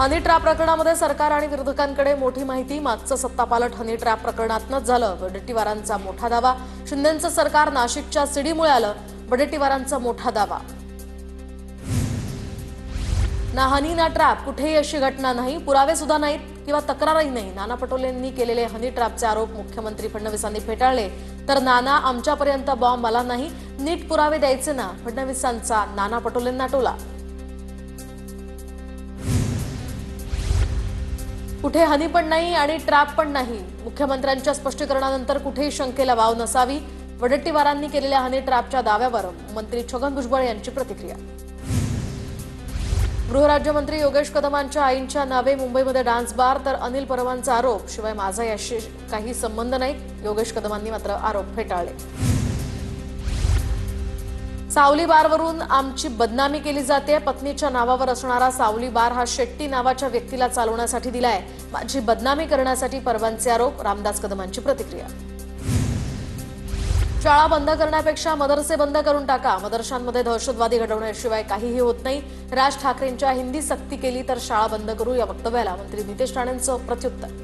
Honey trap प्रकरणामध्ये सरकार आणि विरोधकांकडे मोठी माहिती. मागचं सत्तापालट हनी ट्रॅप प्रकरणातच झालं. वडेट्टीवारांचा मोठा दावा. शिंदेंचं सरकार नाशिकच्या सीडीमुळे आलं. वडेट्टीवारांचा मोठा दावा. ना हनी ना ट्रॅप, कुठेही अशी घटना नाही, पुरावे सुद्धा नाहीत किंवा तक्रारही नाही. नाना पटोलेंनी केलेले हनी ट्रॅपचे आरोप मुख्यमंत्री फडणवीसांनी फेटाळले. तर नाना, आमच्यापर्यंत बॉम्ब आला नाही, नीट पुरावे द्यायचे ना, फडणवीसांचा नाना पटोलेंना टोला. कुठे हनी पण नाही आणि ट्रॅप पण नाही. मुख्यमंत्र्यांच्या स्पष्टीकरणानंतर कुठेही शंकेला वाव नसावी. वडेट्टीवारांनी केलेल्या हनी ट्रॅपच्या दाव्यावर मंत्री छगन भुजबळ यांची प्रतिक्रिया. गृहराज्यमंत्री योगेश कदमांच्या आईंच्या नावे मुंबईमध्ये डान्स बार, तर अनिल परबांचा आरोप. शिवाय माझा याशी काही संबंध नाही. योगेश कदमांनी मात्र आरोप फेटाळले. सावली बारवरून आमची बदनामी केली जाते. पत्नीच्या नावावर असणारा सावली बार हा शेट्टी नावाच्या व्यक्तीला चालवण्यासाठी दिलाय. माझी बदनामी करण्यासाठी परबांचे आरोप. रामदास कदमांची प्रतिक्रिया. शाळा बंद करण्यापेक्षा मदरसे बंद करून टाका. मदरशांमध्ये दहशतवादी घडवण्याशिवाय काहीही होत नाही. राज ठाकरेंच्या हिंदी सक्ती केली तर शाळा बंद करू, या वक्तव्याला मंत्री नितेश राणेंचं प्रत्युत्तर.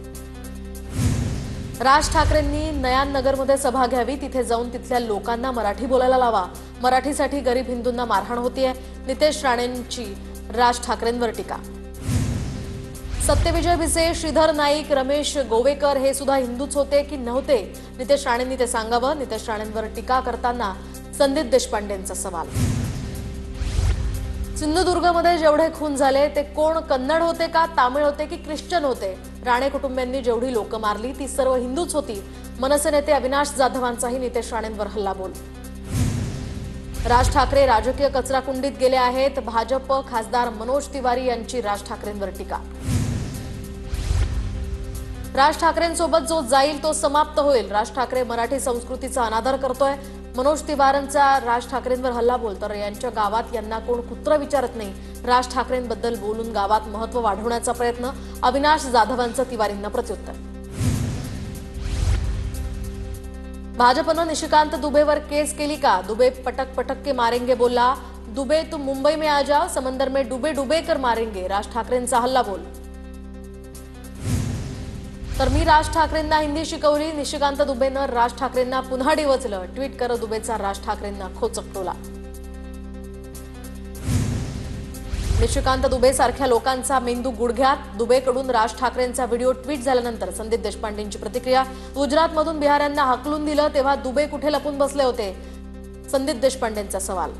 राज ठाकरेंनी नयाननगरमध्ये सभा घ्यावी. तिथे जाऊन तिथल्या लोकांना मराठी बोलायला लावा. मराठीसाठी गरीब हिंदूंना मारहाण होतीये. नितेश राणेंची राज ठाकरेंवर टीका. सत्यविजय भिसे, श्रीधर नाईक, रमेश गोवेकर हे सुद्धा हिंदूच होते की नव्हते? नितेश राणेंनी ते सांगावं. नितेश राणेंवर टीका करताना संदीप देशपांडेंचा सवाल. सिंधुदुर्गमध्ये जेवढे खून झाले ते कोण कन्नड होते का तामिळ होते की ख्रिश्चन होते? राणे कुटुंबियांनी जेवढी लोक मारली ती सर्व हिंदूच होती. मनसे नेते अविनाश जाधवांचाही नितेश राणेंवर हल्लाबोल. राज ठाकरे राजकीय कचराकुंडीत गेले आहेत. भाजप खासदार मनोज तिवारी यांची राज ठाकरेंवर टीका. राज ठाकरेंसोबत जो जाईल तो समाप्त होईल. राज ठाकरे मराठी संस्कृतीचा अनादर करतोय. मनोज तिवारींचा राज ठाकरेंवर हल्लाबोल. तर यांच्या गावात यांना कोण कुत्र विचारत नाही. राज ठाकरेंबद्दल बोलून गावात महत्व वाढवण्याचा प्रयत्न. अविनाश जाधवांचं तिवारींना प्रत्युत्तर. भाजपनं निशिकांत दुबेवर केस केली का? दुबे पटक पटक के मारेंगे बोलला. दुबे तुम मुंबई में आ जाओ, समंदर में डुबे डुबे कर मारेंगे. राज ठाकरेंचा हल्लाबोल. तर मी राज ठाकरेंना हिंदी शिकवली. निशिकांत दुबेनं राज ठाकरेंना पुन्हा डिवचलं. ट्विट करत दुबेचा राज ठाकरेंना खोचक टोला. निशिकांत दुबे सारख्या लोकांचा मेंदू गुडघ्यात. दुबेकडून राज ठाकरेंचा व्हिडिओ ट्विट झाल्यानंतर संदीप देशपांडेंची प्रतिक्रिया. गुजरातमधून बिहाऱ्यांना हाकलून दिलं तेव्हा दुबे कुठे लपून बसले होते? संदीप देशपांडेंचा सवाल.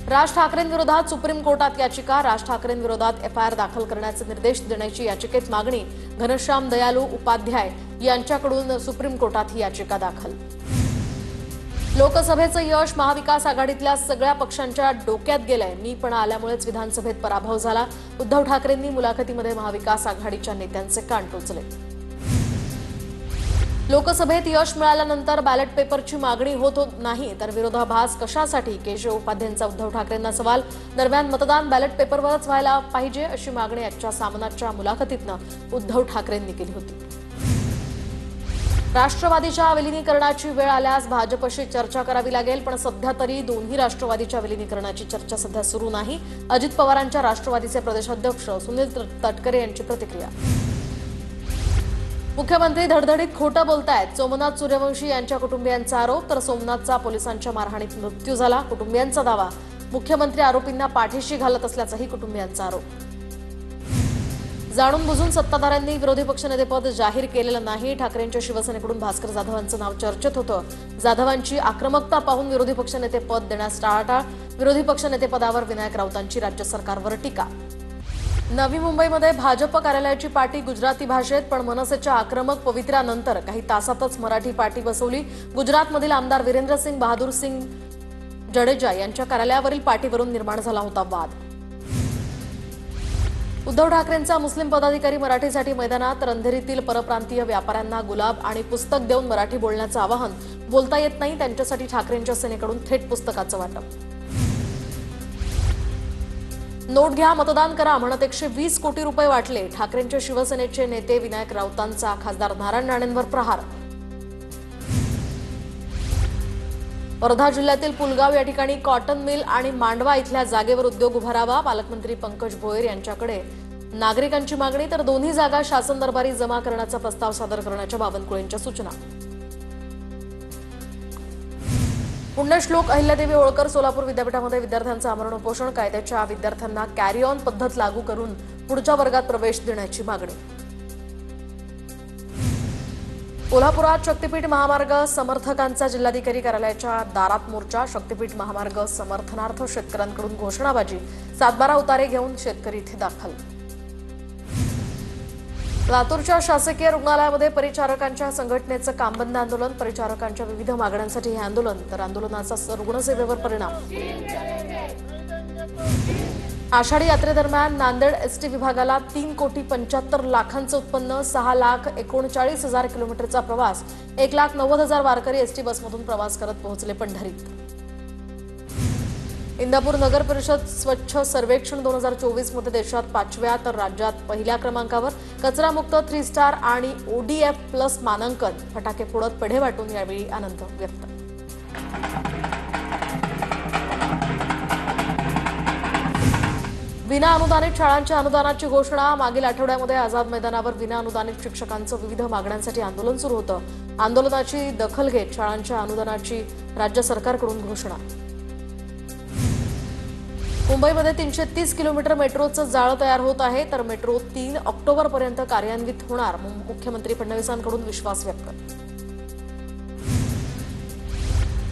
राज ठाकरेंविरोधात सुप्रीम कोर्टात याचिका. राज ठाकरेंविरोधात एफआयआर दाखल करण्याचे निर्देश देण्याची याचिकेत मागणी. घनश्याम दयालू उपाध्याय यांच्याकडून सुप्रीम कोर्टात ही याचिका दाखल. लोकसभेचं यश महाविकास आघाडीतल्या सगळ्या पक्षांच्या डोक्यात गेलंय. मी पण आल्यामुळेच विधानसभेत पराभव झाला. उद्धव ठाकरेंनी मुलाखतीमध्ये महाविकास आघाडीच्या नेत्यांचे कान टोचले. लोकसभेत यश मिळाल्यानंतर बॅलेट पेपरची मागणी होत नाही तर विरोधाभास कशासाठी? केशव उपाध्यायांचा उद्धव ठाकरेंना सवाल. दरम्यान मतदान बॅलेट पेपरवरच व्हायला पाहिजे अशी मागणी आजच्या सामनाच्या मुलाखतीतनं उद्धव ठाकरेंनी केली होती. राष्ट्रवादीच्या विलीनीकरणाची वेळ आल्यास भाजपशी चर्चा करावी लागेल, पण सध्या तरी दोन्ही राष्ट्रवादीच्या विलीनीकरणाची चर्चा सध्या सुरू नाही. अजित पवारांच्या राष्ट्रवादीचे प्रदेशाध्यक्ष सुनील तटकरे यांची प्रतिक्रिया. मुख्यमंत्री धडधडीत खोटं बोलतायत. सोमनाथ सूर्यवंशी यांच्या कुटुंबियांचा आरोप. तर सोमनाथचा पोलिसांच्या मारहाणीत मृत्यू झाला. कुटुंबियांचा दावा. मुख्यमंत्री आरोपींना पाठीशी घालत असल्याचाही कुटुंबियांचा आरोप. जाणून बुजून सत्ताधाऱ्यांनी विरोधी पक्षनेतेपद जाहीर केलेलं नाही. ठाकरेंच्या शिवसेनेकडून भास्कर जाधवांचं नाव चर्चेत होतं. जाधवांची आक्रमकता पाहून विरोधी पक्षनेतेपद देण्यास टाळाटाळ. विरोधी पक्षनेतेपदावर विनायक राऊतांची राज्य सरकारवर टीका. नवी मुंबईमध्ये भाजप कार्यालयाची पाटी गुजराती भाषेत, पण मनसेच्या आक्रमक पवित्र्यानंतर काही तासातच मराठी पाटी बसवली. गुजरातमधील आमदार वीरेंद्र सिंग बहादूर सिंग जडेजा यांच्या कार्यालयावरील पाटीवरून निर्माण झाला होता वाद. उद्धव ठाकरेंचा मुस्लिम पदाधिकारी मराठीसाठी मैदानात. अंधेरीतील परप्रांतीय व्यापाऱ्यांना गुलाब आणि पुस्तक देऊन मराठी बोलण्याचं आवाहन. बोलता येत नाही त्यांच्यासाठी ठाकरेंच्या सेनेकडून थेट पुस्तकाचं वाटप. नोट घ्या, मतदान करा म्हणत 120 कोटी रुपये वाटले. ठाकरेंच्या शिवसेनेचे नेते विनायक राऊतांचा खासदार नारायण राणेंवर प्रहार. वर्धा जिल्ह्यातील पुलगाव या ठिकाणी कॉटन मिल आणि मांडवा इथल्या जागेवर उद्योग उभारावा, पालकमंत्री पंकज भोयर यांच्याकडे नागरिकांची मागणी, तर दोन्ही जागा शासन दरबारी जमा करण्याचा प्रस्ताव सादर करण्याच्या बावनकुळेंच्या सूचना. पुण्यश्लोक अहिल्यादेवी होळकर सोलापूर विद्यापीठामध्ये विद्यार्थ्यांचं आमरण उपोषण, कायद्याच्या विद्यार्थ्यांना कॅरी ऑन पद्धत लागू करून पुढच्या वर्गात प्रवेश देण्याची मागणी. कोल्हापुरात शक्तीपीठ महामार्ग समर्थकांचा जिल्हाधिकारी कार्यालयाच्या दारात मोर्चा, शक्तीपीठ महामार्ग समर्थनार्थ शेतकऱ्यांकडून घोषणाबाजी, 7-12 उतारे घेऊन शेतकरी इथे दाखल. लातूरच्या शासकीय रुग्णालयामध्ये परिचारकांच्या संघटनेचं काम बंद आंदोलन, परिचारकांच्या विविध मागण्यांसाठी हे आंदोलन, तर आंदोलनाचा रुग्णसेवेवर परिणाम. आषाढी यात्रेदरम्यान नांदेड एसटी विभागाला 3,75,00,000 उत्पन्न, 6,39,000 किलोमीटरचा प्रवास, 1,90,000 वारकरी एसटी बसमधून प्रवास करत पोहोचले पंढरीत. इंदापूर नगर परिषद स्वच्छ सर्वेक्षण 2024 मध्ये देशात 5व्या तर राज्यात पहिल्या क्रमांकावर, कचरामुक्त 3 स्टार आणि ODF+ मानांकन, फटाके फोडत पेढे वाटून यावेळी आनंद व्यक्त. विना अनुदानित शाळांच्या अनुदानाची घोषणा, मागील आठवड्यामध्ये आझाद मैदानावर विना अनुदानित शिक्षकांचं विविध मागण्यांसाठी आंदोलन सुरू होतं. आंदोलनाची दखल घेत शाळांच्या अनुदानाची राज्य सरकारकडून घोषणा. मुंबईमध्ये 330 किलोमीटर मेट्रोचं जाळं तयार होत आहे, तर मेट्रो 3 ऑक्टोबरपर्यंत कार्यान्वित होणार, मुख्यमंत्री फडणवीसांकडून विश्वास व्यक्त.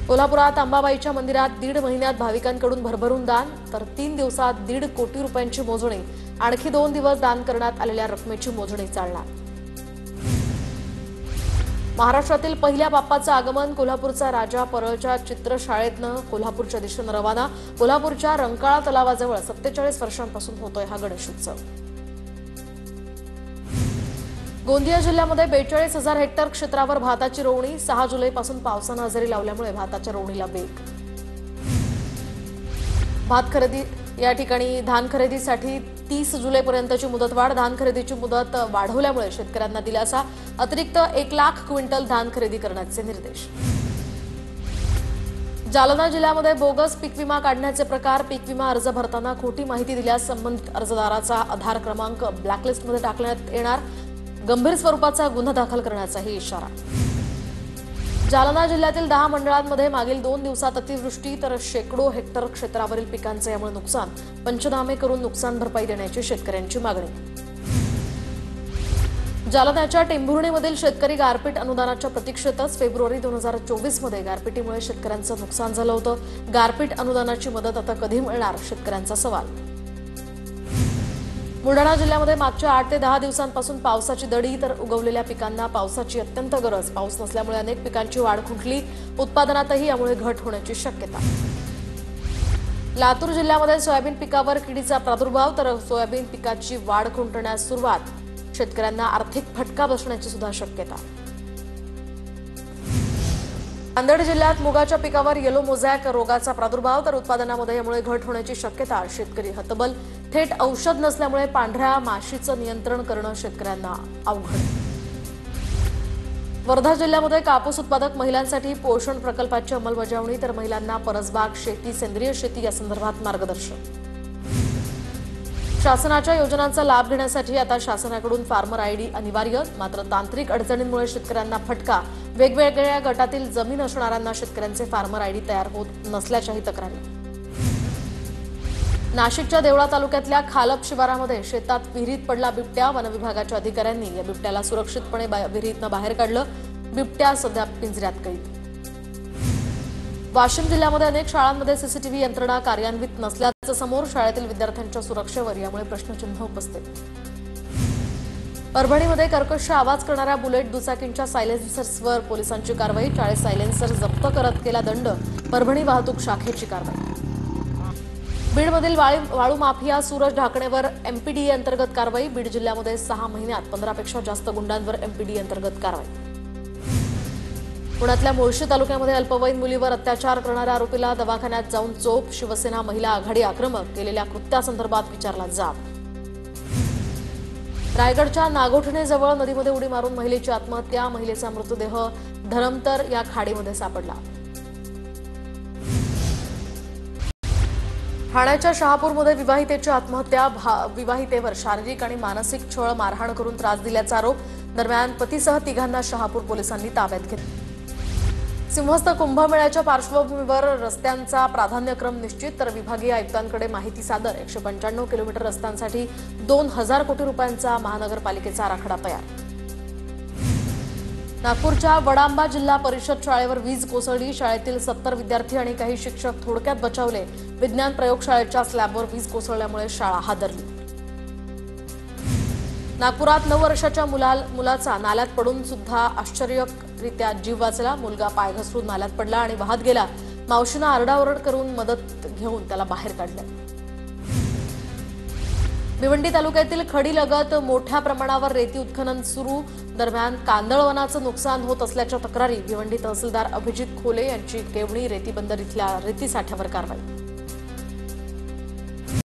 कोल्हापुरात अंबाबाईच्या मंदिरात 1.5 महिन्यात भाविकांकडून भरभरून दान, तर 3 दिवसात 1.5 कोटी रुपयांची मोजणी, आणखी 2 दिवस दान करण्यात आलेल्या रकमेची मोजणी चालणार. महाराष्ट्रातील पहिल्या बाप्पाचं आगमन, कोल्हापूरचा राजा परळच्या चित्रशाळेतनं कोल्हापूरच्या दिशेनं रवाना, कोल्हापूरच्या रंकाळा तलावाजवळ 47 वर्षांपासून होतोय हा गणेशोत्सव. गोंदिया जिल्ह्यामध्ये 42,000 हेक्टर क्षेत्रावर भाताची रोवणी, 6 जुलैपासून पावसानं हजेरी लावल्यामुळे भाताच्या रोवणीला वेग. भात खरेदी या ठिकाणी धान खरेदीसाठी 30 जुलैपर्यंतची मुदतवाढ, धान खरेदीची मुदत वाढवल्यामुळे शेतकऱ्यांना दिलासा, अतिरिक्त 1 लाख क्विंटल धान खरेदी करण्याचे निर्देश. जालना जिल्ह्यामध्ये बोगस पीक विमा काढण्याचे प्रकार, पीक विमा अर्ज भरताना खोटी माहिती दिल्यास संबंधित अर्जदाराचा आधार क्रमांक ब्लॅकलिस्टमध्ये टाकण्यात येणार, गंभीर स्वरूपाचा गुन्हा दाखल करण्याचाही इशारा. जालना जिल्ह्यातील 10 मंडळांमध्ये मागील 2 दिवसात अतिवृष्टी, तर शेकडो हेक्टर क्षेत्रावरील पिकांचे यामुळे नुकसान, पंचनामे करून नुकसान भरपाई देण्याची शेतकऱ्यांची मागणी. जालन्याच्या टेंभुर्णीमधील शेतकरी गारपीट अनुदानाच्या प्रतीक्षेतच, फेब्रुवारी 2024 मध्ये गारपिटीमुळे शेतकऱ्यांचं नुकसान झालं होतं. गारपीट अनुदानाची मदत आता कधी मिळणार, शेतकऱ्यांचा सवाल. बुलढाणा जिल्ह्यामध्ये मागच्या 8 ते 10 दिवसांपासून पावसाची दडी, तर उगवलेल्या पिकांना पावसाची अत्यंत गरज, पाऊस नसल्यामुळे अनेक पिकांची वाढ खुंटली, उत्पादनातही यामुळे घट होण्याची शक्यता. लातूर जिल्ह्यामध्ये सोयाबीन पिकावर किडीचा प्रादुर्भाव, तर सोयाबीन पिकाची वाढ खुंटण्यास सुरुवात, शेतकऱ्यांना आर्थिक फटका बसण्याची सुद्धा शक्यता. नांदेड जिल्ह्यात मुगाच्या पिकावर येलो मोझॅक रोगाचा प्रादुर्भाव, तर उत्पादनामध्ये यामुळे घट होण्याची शक्यता, शेतकरी हतबल, थेट औषध नसल्यामुळे पांढऱ्या माशीचं नियंत्रण करणं शेतकऱ्यांना अवघड. वर्धा जिल्ह्यामध्ये कापूस उत्पादक महिलांसाठी पोषण प्रकल्पाची अंमलबजावणी, तर महिलांना परसबाग शेती, सेंद्रिय शेती या संदर्भात मार्गदर्शन. शासनाच्या योजनांचा लाभ घेण्यासाठी आता शासनाकडून फार्मर आयडी अनिवार्य, मात्र तांत्रिक अडचणींमुळे शेतकऱ्यांना फटका, वेगवेगळ्या गटातील जमीन असणाऱ्यांना शेतकऱ्यांचे फार्मर आयडी तयार होत नसल्याच्याही तक्रारी. नाशिकच्या देवळा तालुक्यातल्या खालप शिवारामध्ये शेतात विहिरीत पडला बिबट्या, वनविभागाच्या अधिकाऱ्यांनी या बिबट्याला सुरक्षितपणे विहिरीतनं बाहेर काढलं, बिबट्या सध्या पिंजऱ्यात कैद. वाशिम जिल्ह्यामध्ये अनेक शाळांमध्ये सीसीटीव्ही यंत्रणा कार्यान्वित नसल्याचं समोर, शाळेतील विद्यार्थ्यांच्या सुरक्षेवर यामुळे प्रश्नचिन्ह उपस्थित. परभणीमध्ये कर्कश आवाज करणाऱ्या बुलेट दुचाकींच्या सायलेन्सर्सवर पोलिसांची कारवाई, 40 सायलेन्सर जप्त करत केला दंड, परभणी वाहतूक शाखेची कारवाई. बीडमधील वाळू माफिया सूरज ढाकणेवर MPDA अंतर्गत कारवाई, बीड जिल्ह्यामध्ये 6 महिन्यात 15पेक्षा जास्त गुंडांवर MPDA अंतर्गत कारवाई. पुण्यातल्या मुळशी तालुक्यामध्ये अल्पवयीन मुलीवर अत्याचार करणाऱ्या आरोपीला दवाखान्यात जाऊन चोप, शिवसेना महिला आघाडी आक्रमक, केलेल्या कृत्यासंदर्भात विचारला जाब. रायगडच्या नागोठणेजवळ नदीमध्ये उडी मारून महिलेची आत्महत्या, महिलेचा मृतदेह धरमतर या खाडीमध्ये सापडला. ठाण्याच्या शहापूरमध्ये विवाहितेची आत्महत्या, विवाहितेवर शारीरिक आणि मानसिक छळ, मारहाण करून त्रास दिल्याचा आरोप. दरम्यान पतीसह तिघांना शहापूर पोलिसांनी ताब्यात घेतले. सिंहस्थ कुंभमेळ्याच्या पार्श्वभूमीवर रस्त्यांचा प्राधान्यक्रम निश्चित, तर विभागीय आयुक्तांकडे माहिती सादर. 195 किलोमीटर रस्त्यांसाठी 2000 कोटी रुपयांचा महानगरपालिकेचा आराखडा तयार. नागपूरच्या वडांबा जिल्हा परिषद शाळेवर वीज कोसळली. शाळेतील 70 विद्यार्थी आणि काही शिक्षक थोडक्यात बचावले. विज्ञान प्रयोगशाळेच्या स्लॅबवर वीज कोसळल्यामुळे शाळा हादरली. नागपुरात 9 वर्षाच्या मुलाचा नाल्यात पडून सुद्धा आश्चर्यरीत्या जीव वाचला. मुलगा पाय घसरून नाल्यात पडला आणि वाहत गेला. मावशीनं आरडाओरड करून मदत घेऊन त्याला बाहेर काढलं. भिवंडी तालुक्यातील खडीलगत मोठ्या प्रमाणावर रेती उत्खनन सुरू. दरम्यान कांदळवनाचं नुकसान होत असल्याच्या तक्रारी. भिवंडी तहसीलदार अभिजित खोले यांची केवणी. रेती बंदर इथल्या रेती साठ्यावर कारवाई.